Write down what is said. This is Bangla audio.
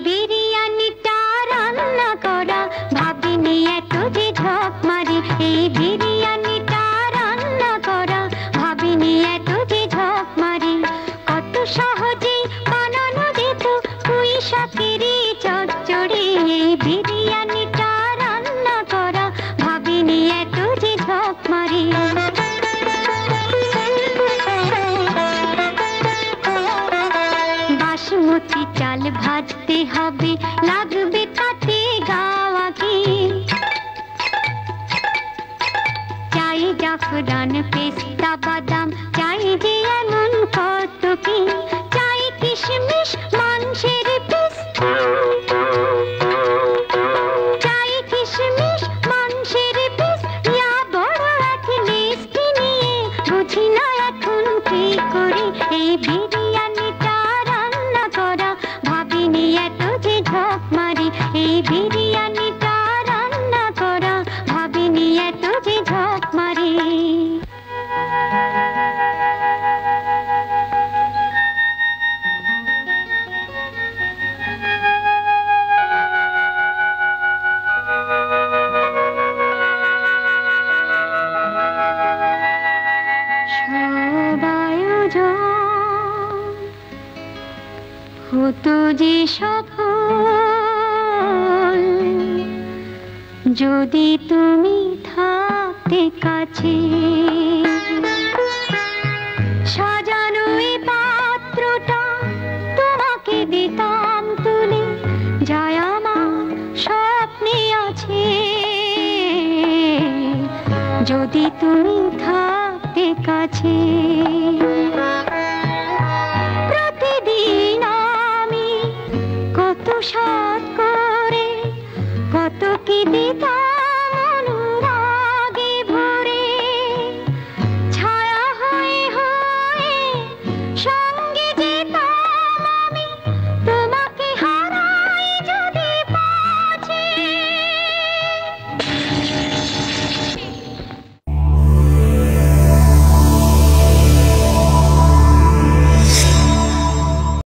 বিরিয়ানিটা রান্না করা ভাবিনি এত যে ঝক মারি। এই বিরিয়ানিটা রান্না করা ভাবিনি এত যে ঝক মারি। কত সহজেই বানানো যেত পুঁই শাকেরই চচ্চড়ি। এই বিরিয়ানিটা রান্না করা ভাবিনি এত যে ঝক মারি। বাসমতি চাল ভাজতে হবে, লাগবে তাতে গাওয়া ঘি। চাই জাফরান পেস্তা বাদাম, চাই যে এমন কত কি। চাই কিশমিশ মাংসের পিস, চাই কিশমিশ মাংসের পিস। ইয়া বড় এক লিস্ট নিয়ে বুঝি না এখন কি করি। এই বিরিয়ানিটা রান্না করা ভাবিনি এত যে ঝক মারি। এই বিরিয়ানিটা রান্না করা ভাবিনি এত যে ঝক মারি। সব আয়োজন হতো যে সফল যদি তুমি থাকতে কাছে। সাজানো এই পাত্রটা তোমাকে দিতাম তুলে, যায় আমার স্বপ্নে আছে। যদি তুমি থাকতে কাছে, প্রতিদিন আমি কত সাধ করে কত কি দিতাম।